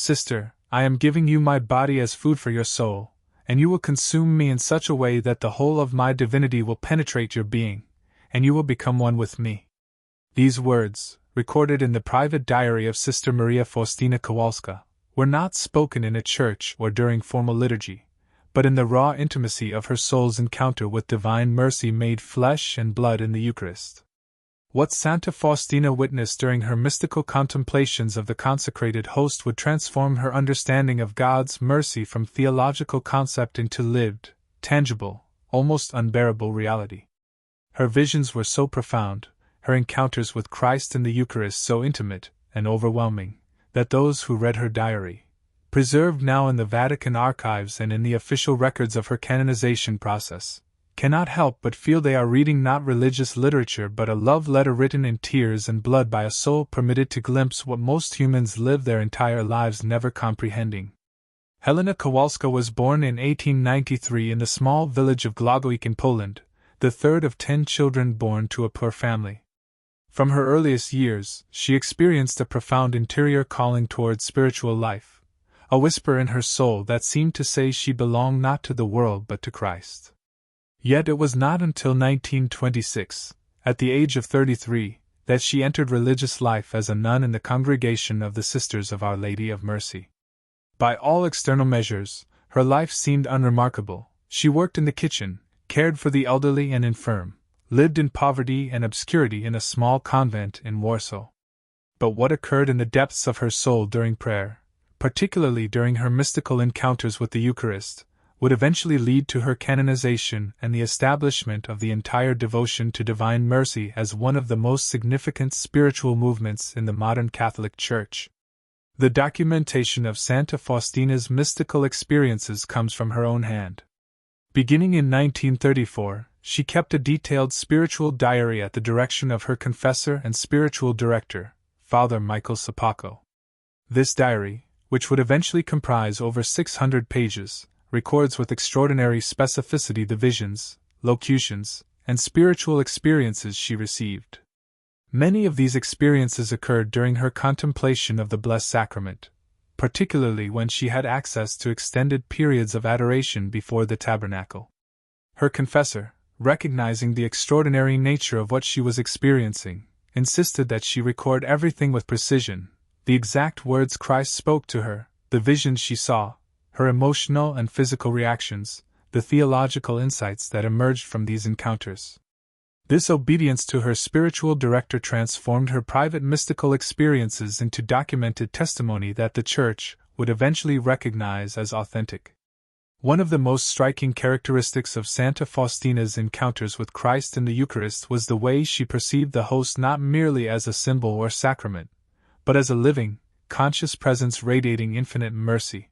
Sister, I am giving you my body as food for your soul, and you will consume me in such a way that the whole of my divinity will penetrate your being, and you will become one with me." These words, recorded in the private diary of Sister Maria Faustina Kowalska, were not spoken in a church or during formal liturgy, but in the raw intimacy of her soul's encounter with divine mercy made flesh and blood in the Eucharist. What Santa Faustina witnessed during her mystical contemplations of the consecrated host would transform her understanding of God's mercy from theological concept into lived, tangible, almost unbearable reality. Her visions were so profound, her encounters with Christ in the Eucharist so intimate and overwhelming, that those who read her diary, preserved now in the Vatican archives and in the official records of her canonization process, cannot help but feel they are reading not religious literature but a love letter written in tears and blood by a soul permitted to glimpse what most humans live their entire lives never comprehending. Helena Kowalska was born in 1893 in the small village of Głogowicz in Poland, the third of 10 children born to a poor family. From her earliest years, she experienced a profound interior calling towards spiritual life, a whisper in her soul that seemed to say she belonged not to the world but to Christ. Yet it was not until 1926, at the age of 33, that she entered religious life as a nun in the congregation of the Sisters of Our Lady of Mercy. By all external measures, her life seemed unremarkable. She worked in the kitchen, cared for the elderly and infirm, lived in poverty and obscurity in a small convent in Warsaw. But what occurred in the depths of her soul during prayer, particularly during her mystical encounters with the Eucharist, would eventually lead to her canonization and the establishment of the entire devotion to divine mercy as one of the most significant spiritual movements in the modern Catholic Church. The documentation of Santa Faustina's mystical experiences comes from her own hand. Beginning in 1934, she kept a detailed spiritual diary at the direction of her confessor and spiritual director, Father Michael Sapako. This diary, which would eventually comprise over 600 pages, records with extraordinary specificity the visions, locutions, and spiritual experiences she received. Many of these experiences occurred during her contemplation of the Blessed Sacrament, particularly when she had access to extended periods of adoration before the tabernacle. Her confessor, recognizing the extraordinary nature of what she was experiencing, insisted that she record everything with precision: the exact words Christ spoke to her, the visions she saw, her emotional and physical reactions, the theological insights that emerged from these encounters. This obedience to her spiritual director transformed her private mystical experiences into documented testimony that the Church would eventually recognize as authentic. One of the most striking characteristics of Santa Faustina's encounters with Christ in the Eucharist was the way she perceived the host not merely as a symbol or sacrament, but as a living, conscious presence radiating infinite mercy.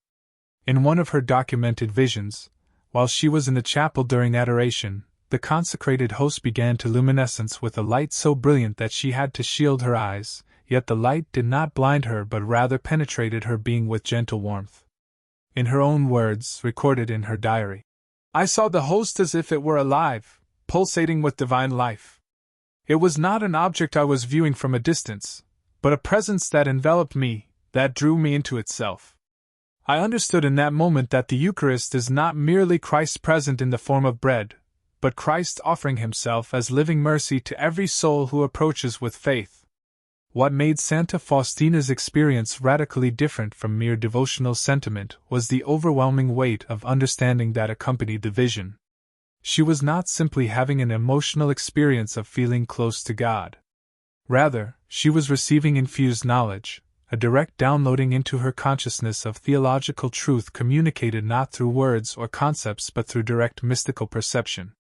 In one of her documented visions, while she was in the chapel during adoration, the consecrated host began to luminescence with a light so brilliant that she had to shield her eyes, yet the light did not blind her but rather penetrated her being with gentle warmth. In her own words, recorded in her diary, "I saw the host as if it were alive, pulsating with divine life. It was not an object I was viewing from a distance, but a presence that enveloped me, that drew me into itself. I understood in that moment that the Eucharist is not merely Christ present in the form of bread, but Christ offering himself as living mercy to every soul who approaches with faith." What made Santa Faustina's experience radically different from mere devotional sentiment was the overwhelming weight of understanding that accompanied the vision. She was not simply having an emotional experience of feeling close to God. Rather, she was receiving infused knowledge, a direct downloading into her consciousness of theological truth communicated not through words or concepts but through direct mystical perception.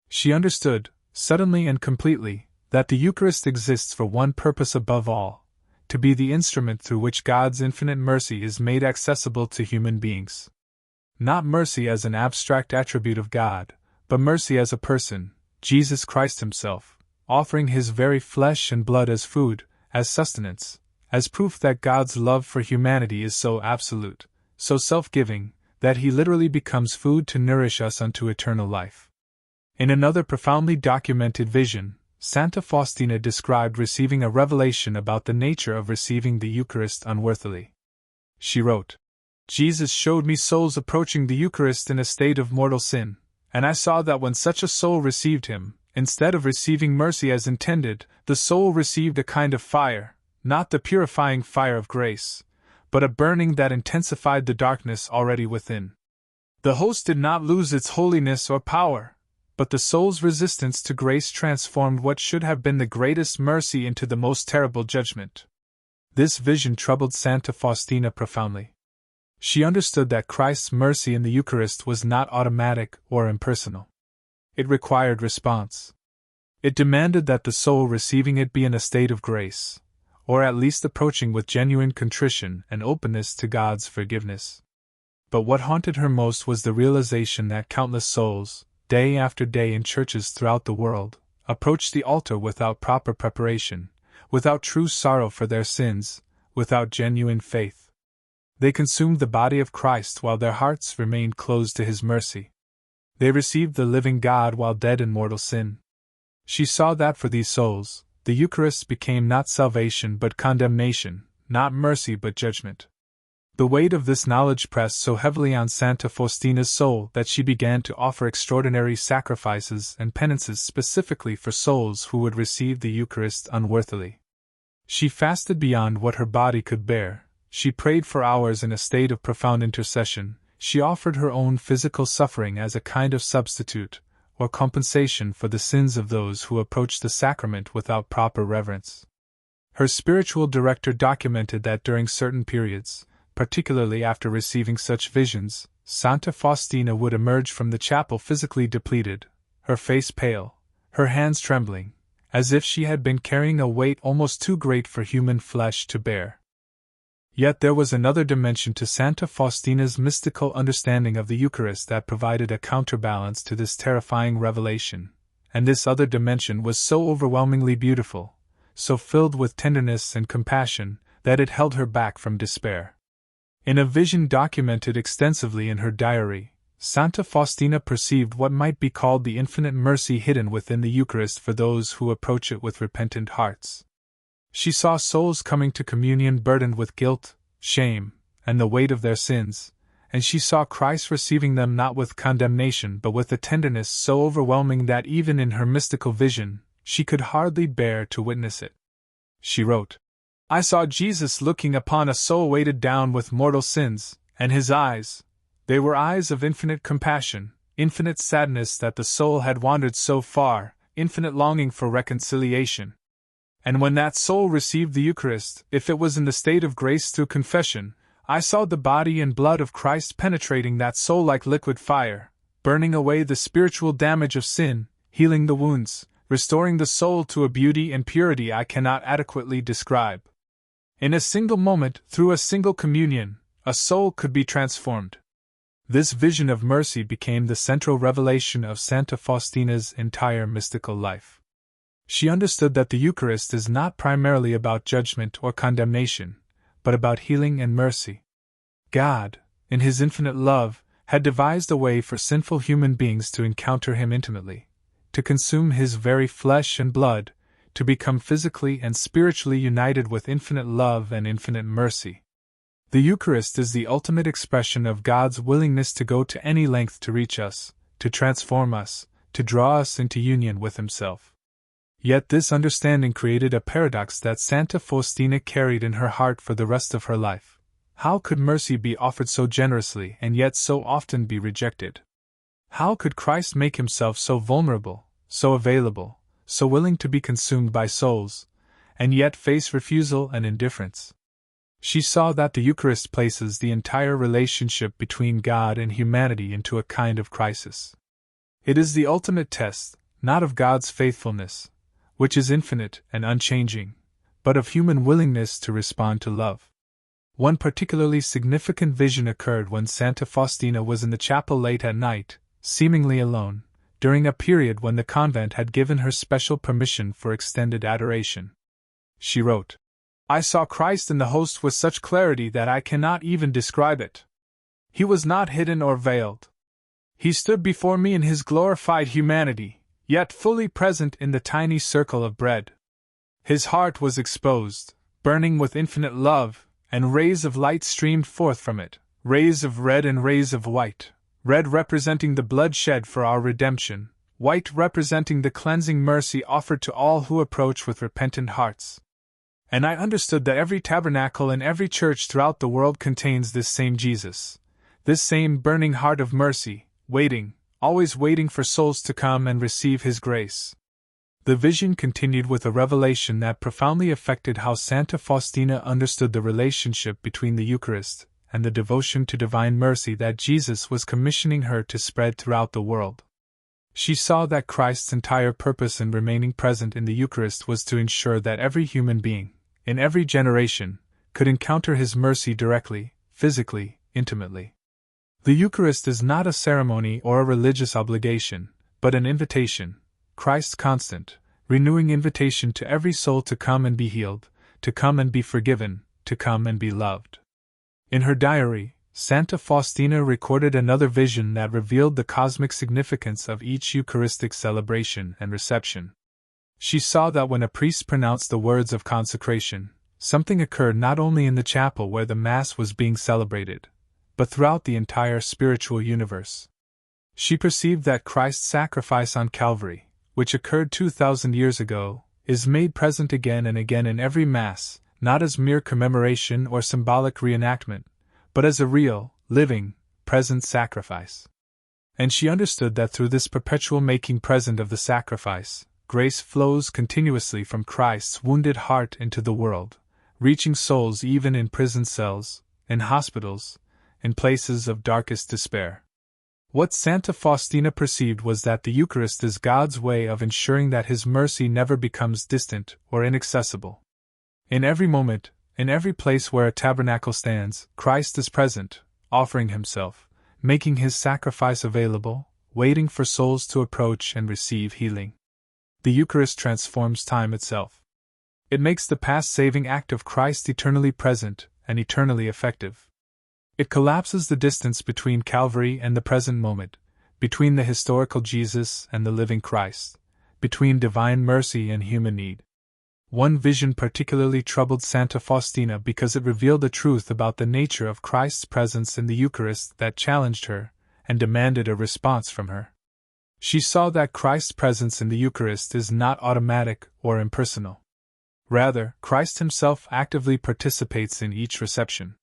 She understood, suddenly and completely, that the Eucharist exists for one purpose above all: to be the instrument through which God's infinite mercy is made accessible to human beings. Not mercy as an abstract attribute of God, but mercy as a person, Jesus Christ himself, offering his very flesh and blood as food, as sustenance, as proof that God's love for humanity is so absolute, so self-giving, that he literally becomes food to nourish us unto eternal life. In another profoundly documented vision, Santa Faustina described receiving a revelation about the nature of receiving the Eucharist unworthily. She wrote. Jesus showed me souls approaching the Eucharist in a state of mortal sin, and I saw that when such a soul received him, instead of receiving mercy as intended, the soul received a kind of fire, not the purifying fire of grace, but a burning that intensified the darkness already within. The host did not lose its holiness or power, but the soul's resistance to grace transformed what should have been the greatest mercy into the most terrible judgment. This vision troubled Santa Faustina profoundly. She understood that Christ's mercy in the Eucharist was not automatic or impersonal. It required response. It demanded that the soul receiving it be in a state of grace, or at least approaching with genuine contrition and openness to God's forgiveness. But what haunted her most was the realization that countless souls, day after day in churches throughout the world, approached the altar without proper preparation, without true sorrow for their sins, without genuine faith. They consumed the body of Christ while their hearts remained closed to his mercy. They received the living God while dead in mortal sin. She saw that for these souls, the Eucharist became not salvation but condemnation, not mercy but judgment. The weight of this knowledge pressed so heavily on Santa Faustina's soul that she began to offer extraordinary sacrifices and penances specifically for souls who would receive the Eucharist unworthily. She fasted beyond what her body could bear. She prayed for hours in a state of profound intercession. She offered her own physical suffering as a kind of substitute, or compensation for the sins of those who approached the sacrament without proper reverence. Her spiritual director documented that during certain periods, particularly after receiving such visions, Santa Faustina would emerge from the chapel physically depleted, her face pale, her hands trembling, as if she had been carrying a weight almost too great for human flesh to bear. Yet there was another dimension to Santa Faustina's mystical understanding of the Eucharist that provided a counterbalance to this terrifying revelation, and this other dimension was so overwhelmingly beautiful, so filled with tenderness and compassion, that it held her back from despair. In a vision documented extensively in her diary, Santa Faustina perceived what might be called the infinite mercy hidden within the Eucharist for those who approach it with repentant hearts. She saw souls coming to communion burdened with guilt, shame, and the weight of their sins, and she saw Christ receiving them not with condemnation but with a tenderness so overwhelming that even in her mystical vision, she could hardly bear to witness it. She wrote, "I saw Jesus looking upon a soul weighted down with mortal sins, and his eyes, they were eyes of infinite compassion, infinite sadness that the soul had wandered so far, infinite longing for reconciliation. And when that soul received the Eucharist, if it was in the state of grace through confession, I saw the body and blood of Christ penetrating that soul like liquid fire, burning away the spiritual damage of sin, healing the wounds, restoring the soul to a beauty and purity I cannot adequately describe. In a single moment, through a single communion, a soul could be transformed." This vision of mercy became the central revelation of Santa Faustina's entire mystical life. She understood that the Eucharist is not primarily about judgment or condemnation, but about healing and mercy. God, in His infinite love, had devised a way for sinful human beings to encounter Him intimately, to consume His very flesh and blood, to become physically and spiritually united with infinite love and infinite mercy. The Eucharist is the ultimate expression of God's willingness to go to any length to reach us, to transform us, to draw us into union with Himself. Yet this understanding created a paradox that Santa Faustina carried in her heart for the rest of her life. How could mercy be offered so generously and yet so often be rejected? How could Christ make Himself so vulnerable, so available, so willing to be consumed by souls, and yet face refusal and indifference? She saw that the Eucharist places the entire relationship between God and humanity into a kind of crisis. It is the ultimate test, not of God's faithfulness, which is infinite and unchanging, but of human willingness to respond to love. One particularly significant vision occurred when Santa Faustina was in the chapel late at night, seemingly alone, during a period when the convent had given her special permission for extended adoration. She wrote, "I saw Christ in the host with such clarity that I cannot even describe it. He was not hidden or veiled. He stood before me in His glorified humanity, yet fully present in the tiny circle of bread. His heart was exposed, burning with infinite love, and rays of light streamed forth from it, rays of red and rays of white, red representing the blood shed for our redemption, white representing the cleansing mercy offered to all who approach with repentant hearts. And I understood that every tabernacle and every church throughout the world contains this same Jesus, this same burning heart of mercy, waiting, always waiting for souls to come and receive His grace. The vision continued with a revelation that profoundly affected how Saint Faustina understood the relationship between the Eucharist and the devotion to divine mercy that Jesus was commissioning her to spread throughout the world. She saw that Christ's entire purpose in remaining present in the Eucharist was to ensure that every human being, in every generation, could encounter His mercy directly, physically, intimately. The Eucharist is not a ceremony or a religious obligation, but an invitation, Christ's constant, renewing invitation to every soul to come and be healed, to come and be forgiven, to come and be loved. In her diary, Saint Faustina recorded another vision that revealed the cosmic significance of each Eucharistic celebration and reception. She saw that when a priest pronounced the words of consecration, something occurred not only in the chapel where the Mass was being celebrated, but throughout the entire spiritual universe. She perceived that Christ's sacrifice on Calvary, which occurred 2,000 years ago, is made present again and again in every Mass, not as mere commemoration or symbolic reenactment, but as a real, living, present sacrifice. And she understood that through this perpetual making present of the sacrifice, grace flows continuously from Christ's wounded heart into the world, reaching souls even in prison cells, in hospitals, in places of darkest despair. What Saint Faustina perceived was that the Eucharist is God's way of ensuring that His mercy never becomes distant or inaccessible. In every moment, in every place where a tabernacle stands, Christ is present, offering Himself, making His sacrifice available, waiting for souls to approach and receive healing. The Eucharist transforms time itself. It makes the past saving act of Christ eternally present and eternally effective. It collapses the distance between Calvary and the present moment, between the historical Jesus and the living Christ, between divine mercy and human need. One vision particularly troubled Saint Faustina because it revealed a truth about the nature of Christ's presence in the Eucharist that challenged her and demanded a response from her. She saw that Christ's presence in the Eucharist is not automatic or impersonal. Rather, Christ Himself actively participates in each reception.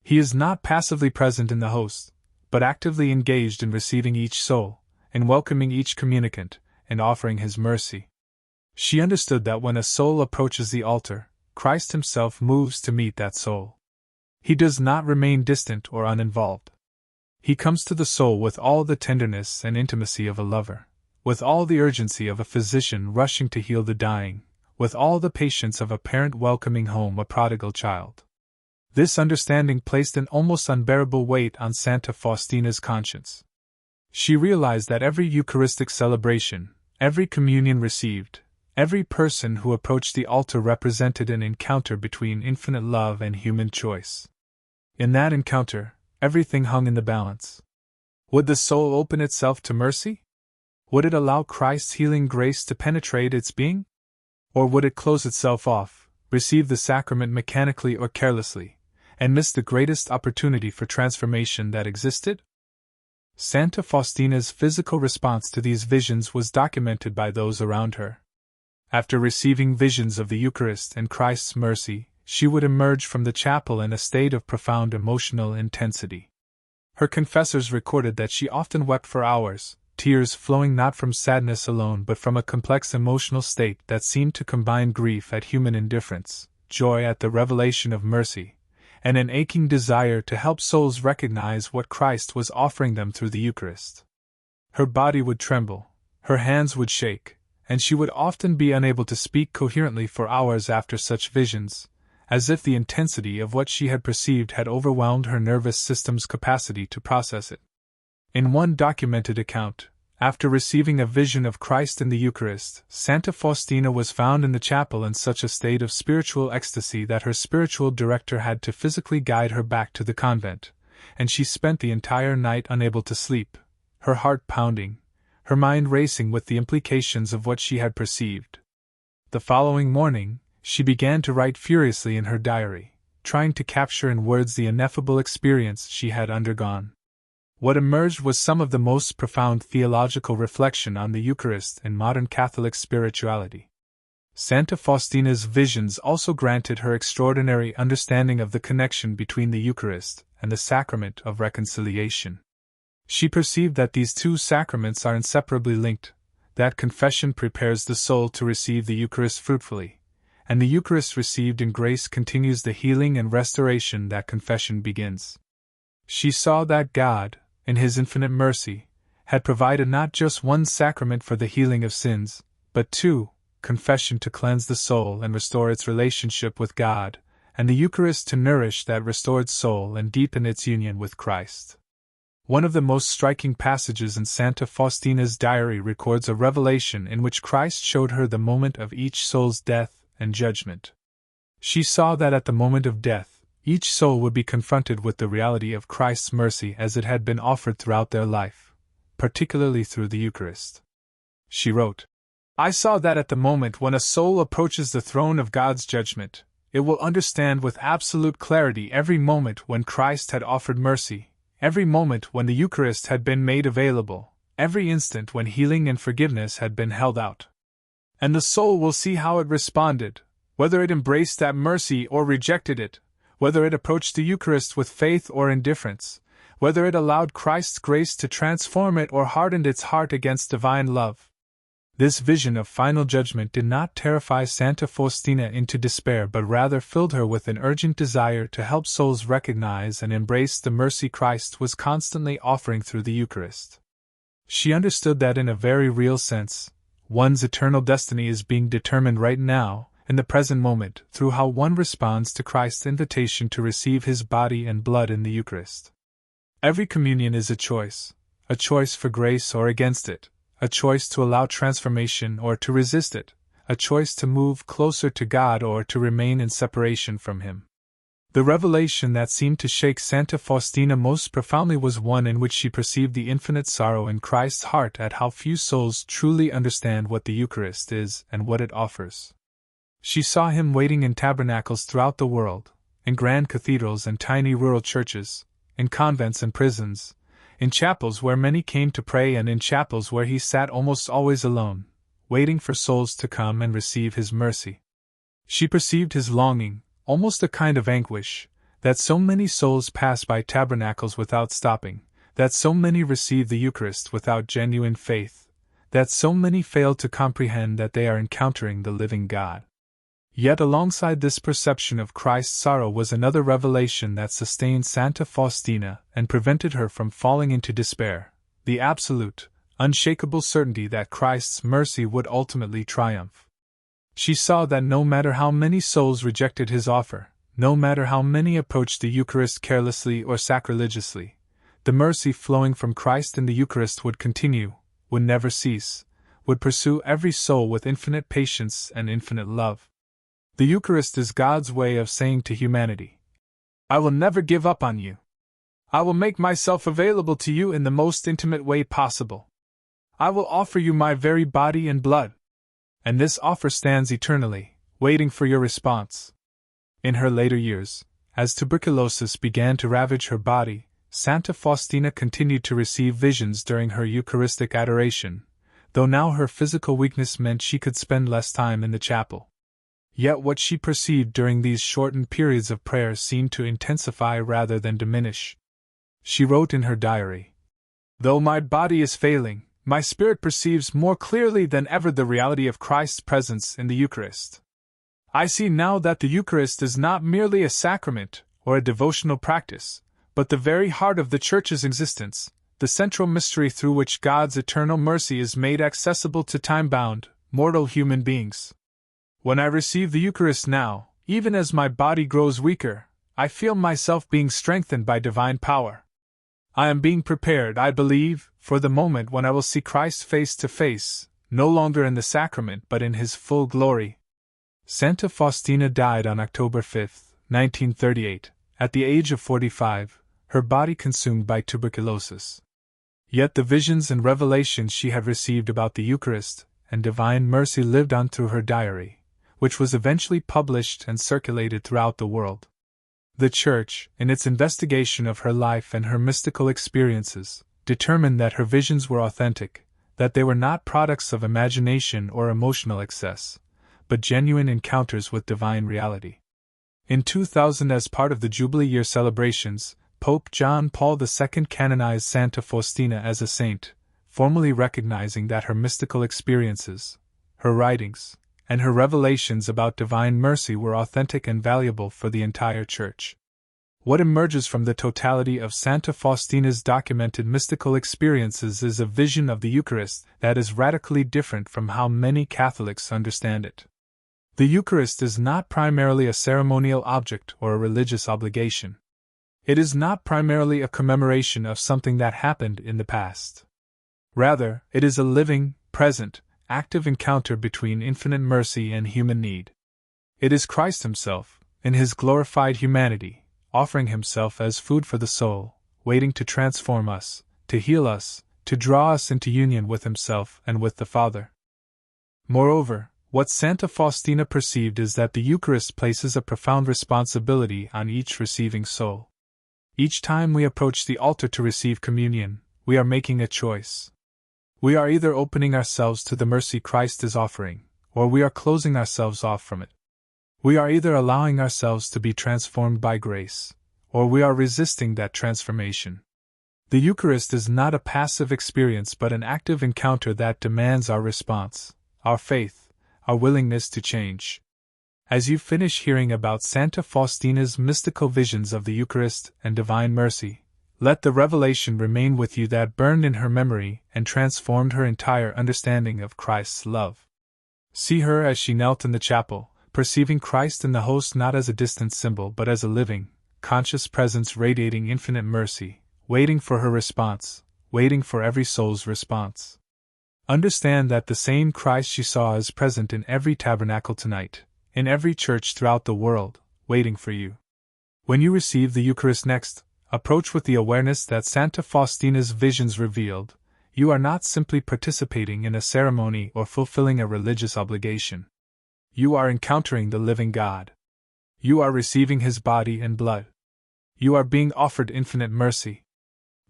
He is not passively present in the host, but actively engaged in receiving each soul, in welcoming each communicant, and offering His mercy. She understood that when a soul approaches the altar, Christ Himself moves to meet that soul. He does not remain distant or uninvolved. He comes to the soul with all the tenderness and intimacy of a lover, with all the urgency of a physician rushing to heal the dying, with all the patience of a parent welcoming home a prodigal child. This understanding placed an almost unbearable weight on Saint Faustina's conscience. She realized that every Eucharistic celebration, every communion received, every person who approached the altar represented an encounter between infinite love and human choice. In that encounter, everything hung in the balance. Would the soul open itself to mercy? Would it allow Christ's healing grace to penetrate its being? Or would it close itself off, receive the sacrament mechanically or carelessly, and miss the greatest opportunity for transformation that existed? Saint Faustina's physical response to these visions was documented by those around her. After receiving visions of the Eucharist and Christ's mercy, she would emerge from the chapel in a state of profound emotional intensity. Her confessors recorded that she often wept for hours, tears flowing not from sadness alone but from a complex emotional state that seemed to combine grief at human indifference, joy at the revelation of mercy, and an aching desire to help souls recognize what Christ was offering them through the Eucharist. Her body would tremble, her hands would shake, and she would often be unable to speak coherently for hours after such visions, as if the intensity of what she had perceived had overwhelmed her nervous system's capacity to process it. In one documented account, after receiving a vision of Christ in the Eucharist, Saint Faustina was found in the chapel in such a state of spiritual ecstasy that her spiritual director had to physically guide her back to the convent, and she spent the entire night unable to sleep, her heart pounding, her mind racing with the implications of what she had perceived. The following morning, she began to write furiously in her diary, trying to capture in words the ineffable experience she had undergone. What emerged was some of the most profound theological reflection on the Eucharist in modern Catholic spirituality. Saint Faustina's visions also granted her extraordinary understanding of the connection between the Eucharist and the sacrament of reconciliation. She perceived that these two sacraments are inseparably linked, that confession prepares the soul to receive the Eucharist fruitfully, and the Eucharist received in grace continues the healing and restoration that confession begins. She saw that God, in His infinite mercy, had provided not just one sacrament for the healing of sins, but two, confession to cleanse the soul and restore its relationship with God, and the Eucharist to nourish that restored soul and deepen its union with Christ. One of the most striking passages in Saint Faustina's diary records a revelation in which Christ showed her the moment of each soul's death and judgment. She saw that at the moment of death, each soul would be confronted with the reality of Christ's mercy as it had been offered throughout their life, particularly through the Eucharist. She wrote, "I saw that at the moment when a soul approaches the throne of God's judgment, it will understand with absolute clarity every moment when Christ had offered mercy, every moment when the Eucharist had been made available, every instant when healing and forgiveness had been held out. And the soul will see how it responded, whether it embraced that mercy or rejected it, whether it approached the Eucharist with faith or indifference, whether it allowed Christ's grace to transform it or hardened its heart against divine love." This vision of final judgment did not terrify Saint Faustina into despair but rather filled her with an urgent desire to help souls recognize and embrace the mercy Christ was constantly offering through the Eucharist. She understood that in a very real sense, one's eternal destiny is being determined right now, in the present moment, through how one responds to Christ's invitation to receive His body and blood in the Eucharist. Every communion is a choice for grace or against it, a choice to allow transformation or to resist it, a choice to move closer to God or to remain in separation from Him. The revelation that seemed to shake Saint Faustina most profoundly was one in which she perceived the infinite sorrow in Christ's heart at how few souls truly understand what the Eucharist is and what it offers. She saw Him waiting in tabernacles throughout the world, in grand cathedrals and tiny rural churches, in convents and prisons, in chapels where many came to pray and in chapels where He sat almost always alone, waiting for souls to come and receive His mercy. She perceived His longing, almost a kind of anguish, that so many souls pass by tabernacles without stopping, that so many receive the Eucharist without genuine faith, that so many fail to comprehend that they are encountering the living God. Yet alongside this perception of Christ's sorrow was another revelation that sustained Saint Faustina and prevented her from falling into despair, the absolute, unshakable certainty that Christ's mercy would ultimately triumph. She saw that no matter how many souls rejected His offer, no matter how many approached the Eucharist carelessly or sacrilegiously, the mercy flowing from Christ in the Eucharist would continue, would never cease, would pursue every soul with infinite patience and infinite love. The Eucharist is God's way of saying to humanity, "I will never give up on you. I will make myself available to you in the most intimate way possible. I will offer you my very body and blood." And this offer stands eternally, waiting for your response. In her later years, as tuberculosis began to ravage her body, Saint Faustina continued to receive visions during her Eucharistic adoration, though now her physical weakness meant she could spend less time in the chapel. Yet what she perceived during these shortened periods of prayer seemed to intensify rather than diminish. She wrote in her diary, "Though my body is failing, my spirit perceives more clearly than ever the reality of Christ's presence in the Eucharist. I see now that the Eucharist is not merely a sacrament or a devotional practice, but the very heart of the Church's existence, the central mystery through which God's eternal mercy is made accessible to time-bound, mortal human beings. When I receive the Eucharist now, even as my body grows weaker, I feel myself being strengthened by divine power. I am being prepared, I believe, for the moment when I will see Christ face to face, no longer in the sacrament but in His full glory." Saint Faustina died on October 5, 1938, at the age of 45, her body consumed by tuberculosis. Yet the visions and revelations she had received about the Eucharist and divine mercy lived on through her diary, which was eventually published and circulated throughout the world. The Church, in its investigation of her life and her mystical experiences, determined that her visions were authentic, that they were not products of imagination or emotional excess, but genuine encounters with divine reality. In 2000, as part of the Jubilee Year celebrations, Pope John Paul II canonized Santa Faustina as a saint, formally recognizing that her mystical experiences, her writings, and her revelations about divine mercy were authentic and valuable for the entire Church. What emerges from the totality of Santa Faustina's documented mystical experiences is a vision of the Eucharist that is radically different from how many Catholics understand it. The Eucharist is not primarily a ceremonial object or a religious obligation. It is not primarily a commemoration of something that happened in the past. Rather, it is a living, present, active encounter between infinite mercy and human need. It is Christ Himself, in His glorified humanity, offering Himself as food for the soul, waiting to transform us, to heal us, to draw us into union with Himself and with the Father. Moreover, what Santa Faustina perceived is that the Eucharist places a profound responsibility on each receiving soul. Each time we approach the altar to receive communion, we are making a choice. We are either opening ourselves to the mercy Christ is offering, or we are closing ourselves off from it. We are either allowing ourselves to be transformed by grace, or we are resisting that transformation. The Eucharist is not a passive experience but an active encounter that demands our response, our faith, our willingness to change. As you finish hearing about Santa Faustina's mystical visions of the Eucharist and divine mercy, let the revelation remain with you that burned in her memory and transformed her entire understanding of Christ's love. See her as she knelt in the chapel, perceiving Christ in the host not as a distant symbol but as a living, conscious presence radiating infinite mercy, waiting for her response, waiting for every soul's response. Understand that the same Christ she saw is present in every tabernacle tonight, in every church throughout the world, waiting for you. When you receive the Eucharist next, approach with the awareness that Santa Faustina's visions revealed. You are not simply participating in a ceremony or fulfilling a religious obligation. You are encountering the living God. You are receiving His body and blood. You are being offered infinite mercy.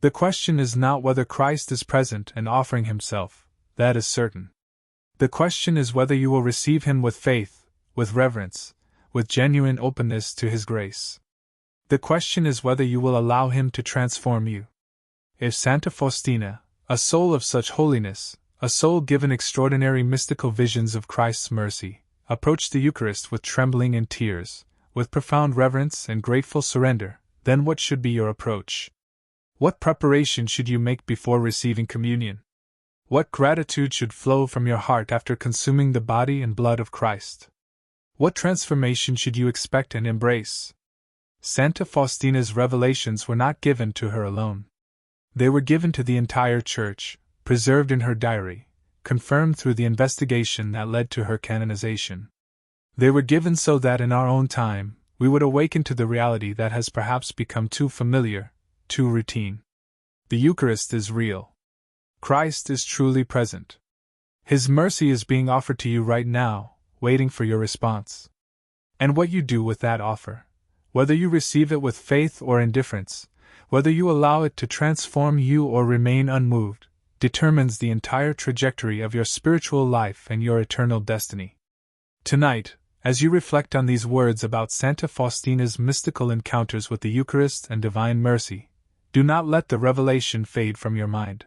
The question is not whether Christ is present and offering Himself, that is certain. The question is whether you will receive Him with faith, with reverence, with genuine openness to His grace. The question is whether you will allow Him to transform you. If Santa Faustina, a soul of such holiness, a soul given extraordinary mystical visions of Christ's mercy, approached the Eucharist with trembling and tears, with profound reverence and grateful surrender, then what should be your approach? What preparation should you make before receiving communion? What gratitude should flow from your heart after consuming the body and blood of Christ? What transformation should you expect and embrace? Santa Faustina's revelations were not given to her alone. They were given to the entire Church, preserved in her diary, confirmed through the investigation that led to her canonization. They were given so that in our own time, we would awaken to the reality that has perhaps become too familiar, too routine. The Eucharist is real. Christ is truly present. His mercy is being offered to you right now, waiting for your response. And what you do with that offer, whether you receive it with faith or indifference, whether you allow it to transform you or remain unmoved, determines the entire trajectory of your spiritual life and your eternal destiny. Tonight, as you reflect on these words about Santa Faustina's mystical encounters with the Eucharist and divine mercy, do not let the revelation fade from your mind.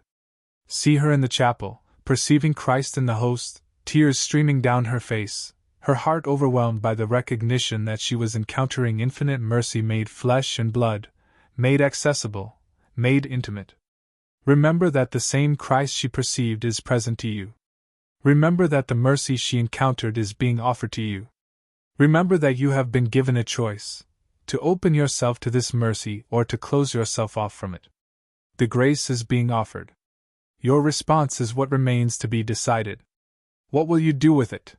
See her in the chapel, perceiving Christ in the host, tears streaming down her face, her heart overwhelmed by the recognition that she was encountering infinite mercy made flesh and blood, made accessible, made intimate. Remember that the same Christ she perceived is present to you. Remember that the mercy she encountered is being offered to you. Remember that you have been given a choice, to open yourself to this mercy or to close yourself off from it. The grace is being offered. Your response is what remains to be decided. What will you do with it?